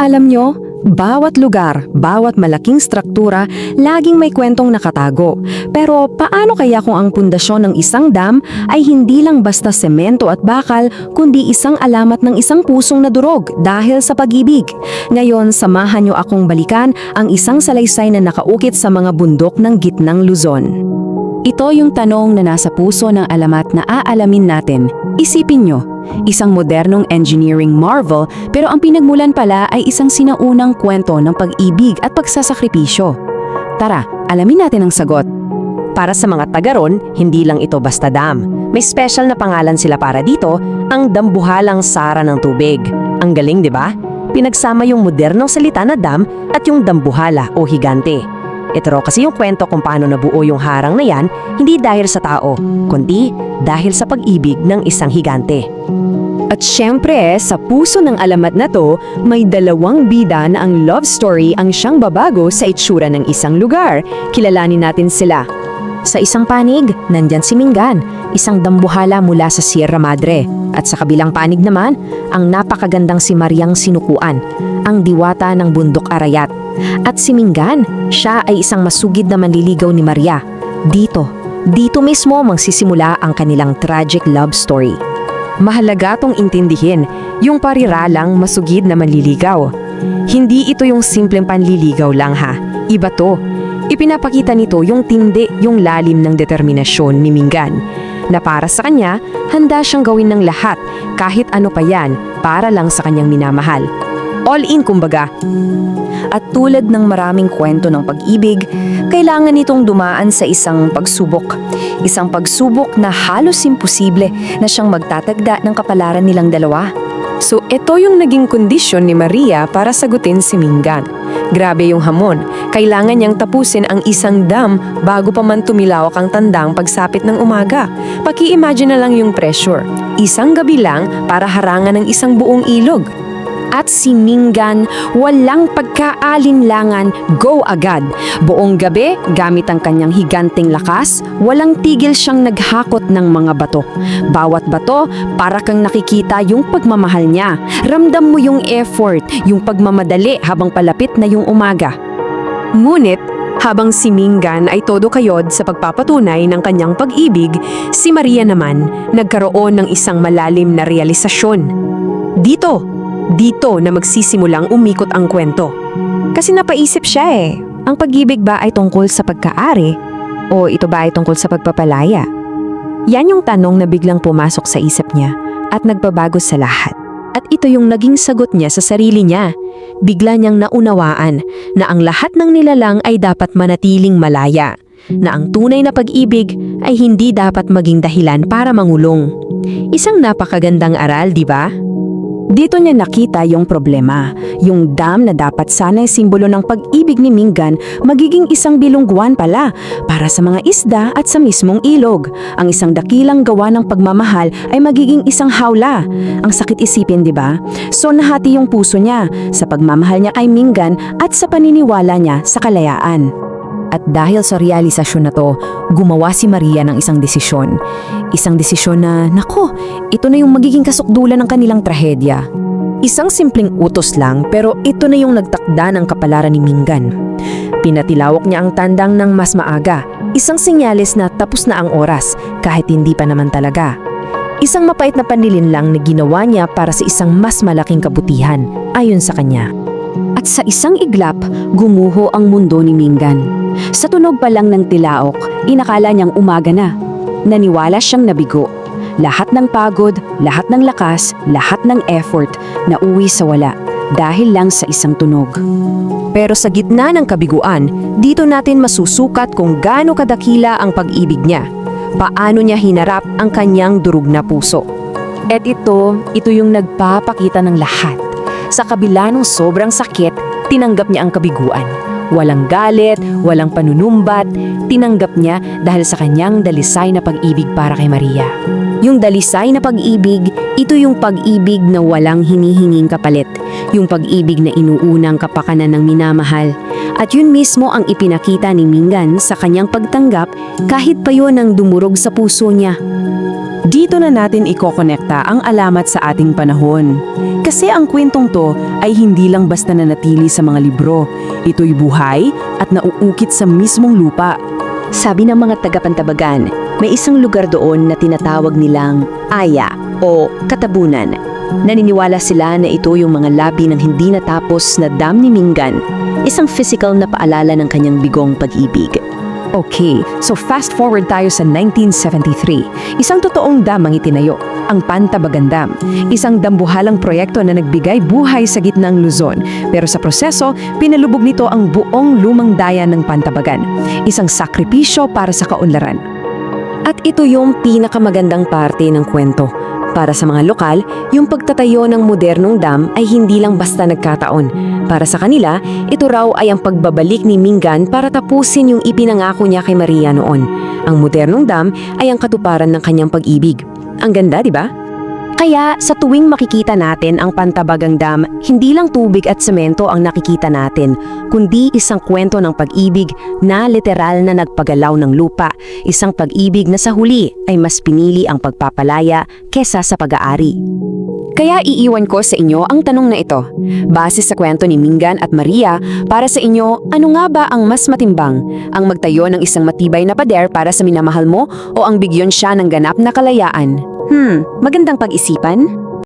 Alam nyo, bawat lugar, bawat malaking struktura, laging may kwentong nakatago. Pero paano kaya kung ang pundasyon ng isang dam ay hindi lang basta semento at bakal, kundi isang alamat ng isang pusong nadurog dahil sa pag-ibig? Ngayon, samahan nyo akong balikan ang isang salaysay na nakaukit sa mga bundok ng gitnang Luzon. Ito yung tanong na nasa puso ng alamat na aalamin natin. Isipin nyo, isang modernong engineering marvel pero ang pinagmulan pala ay isang sinaunang kwento ng pag-ibig at pagsasakripisyo. Tara, alamin natin ang sagot. Para sa mga taga-ron, hindi lang ito basta dam. May special na pangalan sila para dito, ang dambuhalang sara ng tubig. Ang galing, di ba? Pinagsama yung modernong salita na dam at yung dambuhala o higante. Ito raw kasi yung kwento kung paano nabuo yung harang na yan, hindi dahil sa tao, kundi dahil sa pag-ibig ng isang higante. At syempre, sa puso ng alamat na to, may dalawang bida na ang love story ang siyang babago sa itsura ng isang lugar. Kilalanin natin sila. Sa isang panig, nandyan si Mingan, isang dambuhala mula sa Sierra Madre. At sa kabilang panig naman, ang napakagandang si Mariang Sinukuan, ang diwata ng bundok Arayat. At si Mingan, siya ay isang masugid na manliligaw ni Maria. Dito mismo magsisimula ang kanilang tragic love story. Mahalaga tong intindihin, yung pariralang masugid na manliligaw. Hindi ito yung simpleng panliligaw lang ha, iba to. Ipinapakita nito yung tindi, yung lalim ng determinasyon ni Mingan, na para sa kanya, handa siyang gawin ng lahat, kahit ano pa yan, para lang sa kanyang minamahal. All in kumbaga. At tulad ng maraming kwento ng pag-ibig, kailangan itong dumaan sa isang pagsubok. Isang pagsubok na halos imposible na siyang magtatagda ng kapalaran nilang dalawa. So ito yung naging kondisyon ni Maria para sagutin si Mingan. Grabe yung hamon. Kailangan niyang tapusin ang isang dam bago pa man tumilawak ang tandang pagsapit ng umaga. Paki-imagine na lang yung pressure. Isang gabi lang para harangan ng isang buong ilog. At si Mingan, walang pagkaalinlangan, go agad. Buong gabi, gamit ang kanyang higanting lakas, walang tigil siyang naghakot ng mga bato. Bawat bato, para kang nakikita yung pagmamahal niya. Ramdam mo yung effort, yung pagmamadali habang palapit na yung umaga. Ngunit, habang si Mingan ay todo kayod sa pagpapatunay ng kanyang pag-ibig, si Maria naman nagkaroon ng isang malalim na realisasyon. Dito na magsisimulang umikot ang kwento. Kasi napaisip siya ang pag-ibig ba ay tungkol sa pagkaari o ito ba ay tungkol sa pagpapalaya? Yan yung tanong na biglang pumasok sa isip niya at nagbabago sa lahat. At ito yung naging sagot niya sa sarili niya. Bigla niyang naunawaan na ang lahat ng nilalang ay dapat manatiling malaya, na ang tunay na pag-ibig ay hindi dapat maging dahilan para mangulong. Isang napakagandang aral, di ba? Dito niya nakita yung problema, yung dam na dapat sana'y simbolo ng pag-ibig ni Mingan magiging isang bilungguan pala para sa mga isda at sa mismong ilog. Ang isang dakilang gawa ng pagmamahal ay magiging isang hawla. Ang sakit isipin, di ba? So nahati yung puso niya sa pagmamahal niya kay Mingan at sa paniniwala niya sa kalayaan. At dahil sa realisasyon na to, gumawa si Maria ng isang desisyon. Isang desisyon na, nako, ito na yung magiging kasukdulan ng kanilang trahedya. Isang simpleng utos lang, pero ito na yung nagtakda ng kapalaran ni Mingan. Pinatilawak niya ang tandang ng mas maaga. Isang senyales na tapos na ang oras, kahit hindi pa naman talaga. Isang mapait na panlilinlang na ginawa niya para sa isang mas malaking kabutihan, ayon sa kanya. At sa isang iglap, gumuho ang mundo ni Mingan. Sa tunog pa lang ng tilaok, inakala niyang umaga na. Naniwala siyang nabigo. Lahat ng pagod, lahat ng lakas, lahat ng effort, nauwi sa wala dahil lang sa isang tunog. Pero sa gitna ng kabiguan, dito natin masusukat kung gaano kadakila ang pag-ibig niya. Paano niya hinarap ang kanyang durug na puso. At ito yung nagpapakita ng lahat. Sa kabila ng sobrang sakit, tinanggap niya ang kabiguan. Walang galit, walang panunumbat, tinanggap niya dahil sa kanyang dalisay na pag-ibig para kay Maria. Yung dalisay na pag-ibig, ito yung pag-ibig na walang hinihinging kapalit. Yung pag-ibig na inuunang kapakanan ng minamahal. At yun mismo ang ipinakita ni Mingan sa kanyang pagtanggap kahit pa yun ang dumurog sa puso niya. Dito na natin ikokonekta ang alamat sa ating panahon. Kasi ang kwentong to ay hindi lang basta nanatili sa mga libro. Ito'y buhay at nauukit sa mismong lupa. Sabi ng mga taga-Pantabagan, may isang lugar doon na tinatawag nilang Aya o Katabunan. Naniniwala sila na ito yung mga labi ng hindi natapos na dam ni Mingan, isang physical na paalala ng kanyang bigong pag-ibig. Okay, so fast forward tayo sa 1973. Isang totoong dam ang itinayo, ang Pantabagan Dam. Isang dambuhalang proyekto na nagbigay buhay sa gitnang Luzon. Pero sa proseso, pinalubog nito ang buong lumang dayan ng Pantabagan. Isang sakripisyo para sa kaunlaran. At ito yung pinakamagandang parte ng kwento. Para sa mga lokal, yung pagtatayo ng modernong dam ay hindi lang basta nagkataon. Para sa kanila, ito raw ay ang pagbabalik ni Mingan para tapusin yung ipinangako niya kay Maria noon. Ang modernong dam ay ang katuparan ng kanyang pag-ibig. Ang ganda, di ba? Kaya sa tuwing makikita natin ang Pantabagang Dam, hindi lang tubig at semento ang nakikita natin, kundi isang kwento ng pag-ibig na literal na nagpagalaw ng lupa, isang pag-ibig na sa huli ay mas pinili ang pagpapalaya kesa sa pag-aari. Kaya iiwan ko sa inyo ang tanong na ito. Base sa kwento ni Mingan at Maria, para sa inyo, ano nga ba ang mas matimbang? Ang magtayo ng isang matibay na pader para sa minamahal mo o ang bigyon siya ng ganap na kalayaan? Magandang pag-isipan?